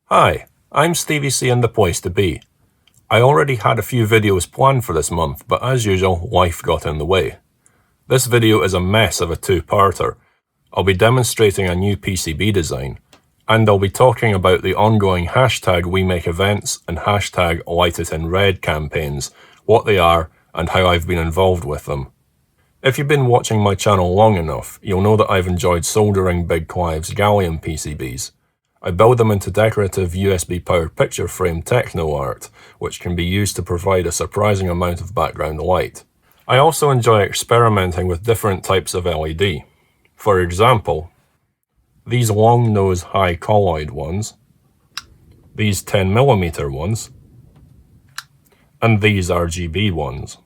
Hi, I'm Stevie C and the place to be. I already had a few videos planned for this month, but as usual, life got in the way. This video is a mess of a two-parter. I'll be demonstrating a new PCB design, and I'll be talking about the ongoing hashtag WeMakeEvents and hashtag LightItInRed campaigns, what they are, and how I've been involved with them. If you've been watching my channel long enough, you'll know that I've enjoyed soldering Big Clive's Gallium PCBs. I build them into decorative USB-powered picture frame techno art, which can be used to provide a surprising amount of background light. I also enjoy experimenting with different types of LED. For example, these long-nose high colloid ones, these 10mm ones, and these RGB ones.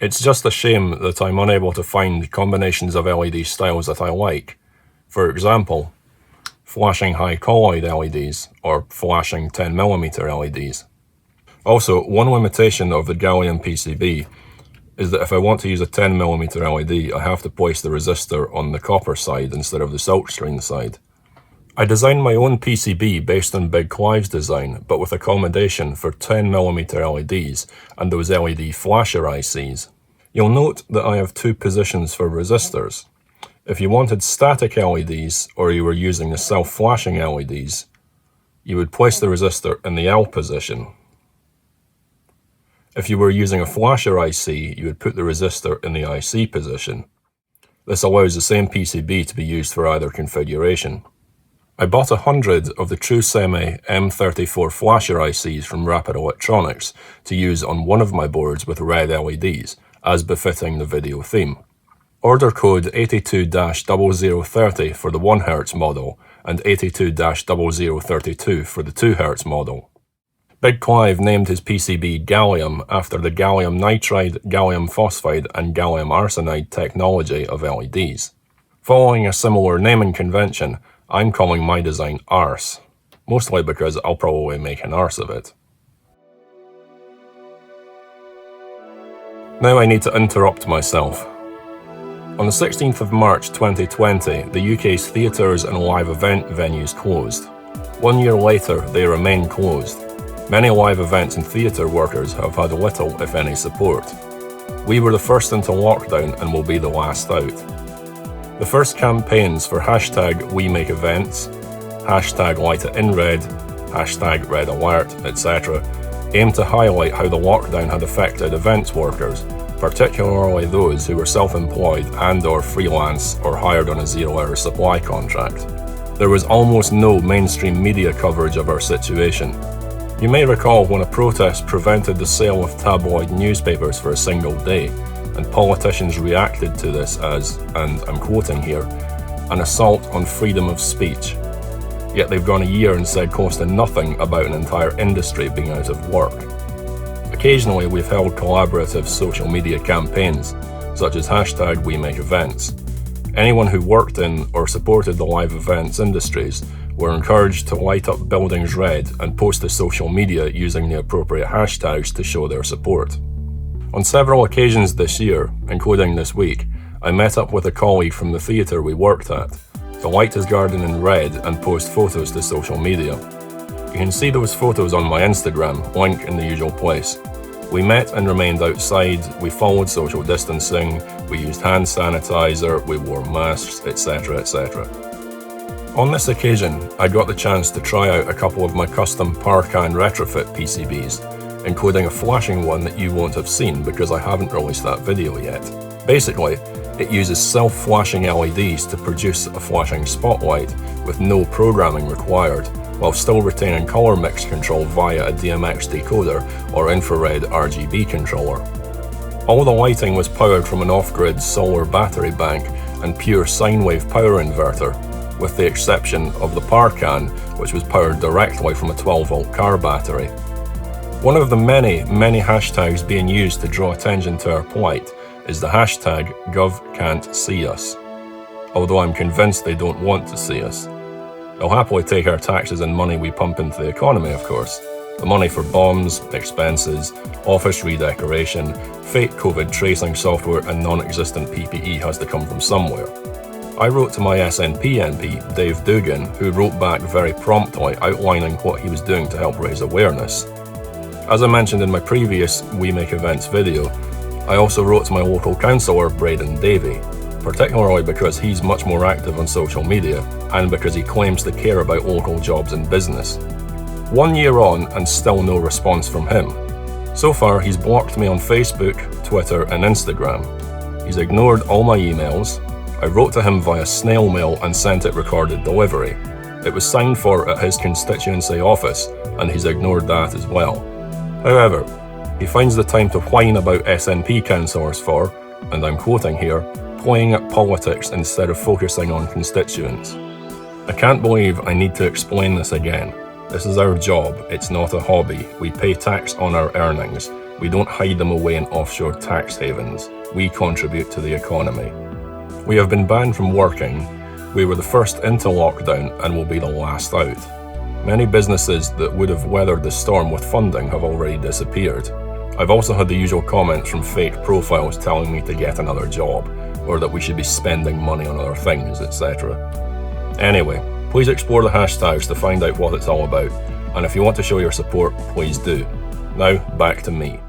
It's just a shame that I'm unable to find combinations of LED styles that I like. For example, flashing high colloid LEDs or flashing 10mm LEDs. Also, one limitation of the Gallium PCB is that if I want to use a 10mm LED, I have to place the resistor on the copper side instead of the silkscreen side. I designed my own PCB based on Big Clive's design, but with accommodation for 10mm LEDs and those LED flasher ICs. You'll note that I have two positions for resistors. If you wanted static LEDs or you were using the self-flashing LEDs, you would place the resistor in the L position. If you were using a flasher IC, you would put the resistor in the IC position. This allows the same PCB to be used for either configuration. I bought 100 of the TrueSemi M34 flasher ICs from Rapid Electronics to use on one of my boards with red LEDs, as befitting the video theme. Order code 82-0030 for the 1Hz model and 82-0032 for the 2Hz model. Big Clive named his PCB Gallium after the gallium nitride, gallium phosphide and gallium arsenide technology of LEDs. Following a similar naming convention, I'm calling my design Arse, mostly because I'll probably make an arse of it. Now I need to interrupt myself. On the 16th of March 2020, the UK's theatres and live event venues closed. 1 year later, they remain closed. Many live events and theatre workers have had little, if any, support. We were the first into lockdown and will be the last out. The first campaigns for hashtag WeMakeEvents, hashtag LightItInRed, hashtag Red Alert, etc. aim to highlight how the lockdown had affected events workers, particularly those who were self-employed and/or freelance or hired on a zero-hour supply contract. There was almost no mainstream media coverage of our situation. You may recall when a protest prevented the sale of tabloid newspapers for a single day, and politicians reacted to this as, and I'm quoting here, an assault on freedom of speech. Yet they've gone a year and said close to nothing about an entire industry being out of work. Occasionally we've held collaborative social media campaigns, such as hashtag WeMakeEvents. Anyone who worked in or supported the live events industries were encouraged to light up buildings red and post to social media using the appropriate hashtags to show their support. On several occasions this year, including this week, I met up with a colleague from the theatre we worked at to light his garden in red and post photos to social media. You can see those photos on my Instagram, link in the usual place. We met and remained outside, we followed social distancing, we used hand sanitizer, we wore masks, etc, etc. On this occasion, I got the chance to try out a couple of my custom PARcan retrofit PCBs, including a flashing one that you won't have seen because I haven't released that video yet. Basically, it uses self-flashing LEDs to produce a flashing spotlight with no programming required, while still retaining color mix control via a DMX decoder or infrared RGB controller. All the lighting was powered from an off-grid solar battery bank and pure sine wave power inverter, with the exception of the PARcan, which was powered directly from a 12-volt car battery. One of the many hashtags being used to draw attention to our plight is the hashtag GovCantSeeUs, although I'm convinced they don't want to see us. They'll happily take our taxes and money we pump into the economy, of course. The money for bombs, expenses, office redecoration, fake COVID tracing software and non-existent PPE has to come from somewhere. I wrote to my SNP MP, Dave Dugan, who wrote back very promptly outlining what he was doing to help raise awareness. As I mentioned in my previous WeMakeEvents video, I also wrote to my local councillor, Braden Davey, particularly because he's much more active on social media and because he claims to care about local jobs and business. 1 year on and still no response from him. So far, he's blocked me on Facebook, Twitter and Instagram. He's ignored all my emails. I wrote to him via snail mail and sent it recorded delivery. It was signed for at his constituency office and he's ignored that as well. However, he finds the time to whine about SNP councillors for, and I'm quoting here, playing at politics instead of focusing on constituents. I can't believe I need to explain this again. This is our job, it's not a hobby. We pay tax on our earnings. We don't hide them away in offshore tax havens. We contribute to the economy. We have been banned from working. We were the first into lockdown and will be the last out. Many businesses that would have weathered the storm with funding have already disappeared. I've also had the usual comments from fake profiles telling me to get another job, or that we should be spending money on other things, etc. Anyway, please explore the hashtags to find out what it's all about, and if you want to show your support, please do. Now, back to me.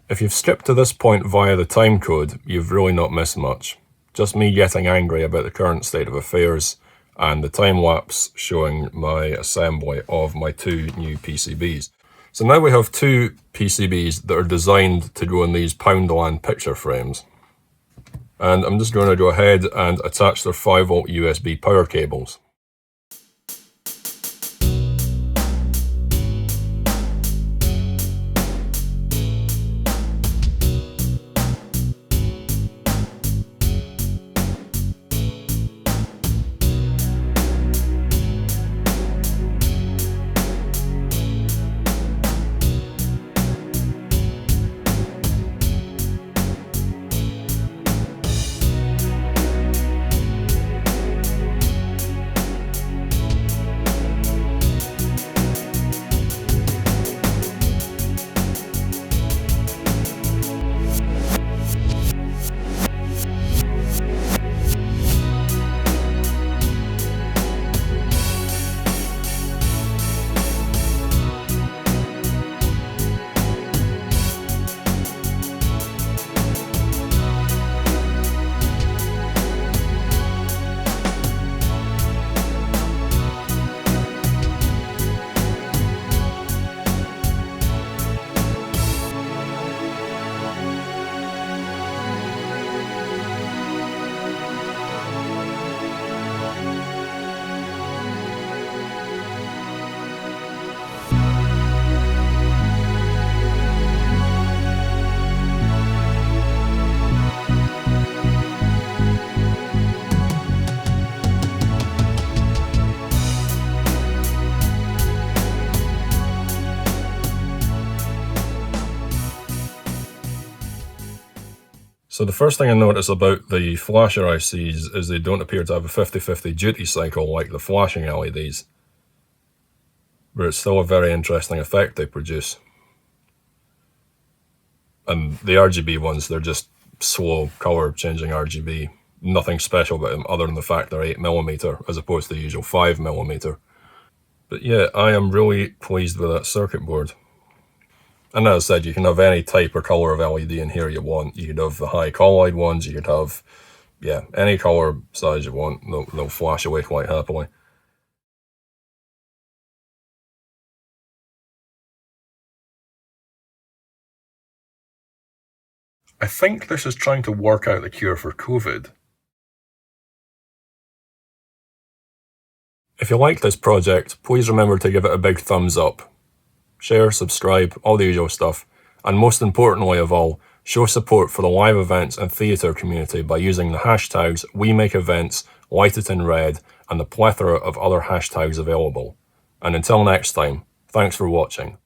If you've skipped to this point via the timecode, you've really not missed much. Just me getting angry about the current state of affairs, and the time-lapse showing my assembly of my 2 new PCBs. So now we have 2 PCBs that are designed to go in these Poundland picture frames. And I'm just going to go ahead and attach their 5V USB power cables. So the first thing I notice about the flasher ICs is they don't appear to have a 50-50 duty cycle like the flashing LEDs. But it's still a very interesting effect they produce. And the RGB ones, they're just slow color changing RGB. Nothing special about them other than the fact they're 8mm as opposed to the usual 5mm. But yeah, I am really pleased with that circuit board. And as I said, you can have any type or color of LED in here you want. You could have the high colloid ones, you could have, yeah, any color size you want. They'll flash away quite happily. I think this is trying to work out the cure for COVID. If you like this project, please remember to give it a big thumbs up. Share, subscribe, all the usual stuff. And most importantly of all, show support for the live events and theatre community by using the hashtags WeMakeEvents, LightItInRed, and the plethora of other hashtags available. And until next time, thanks for watching.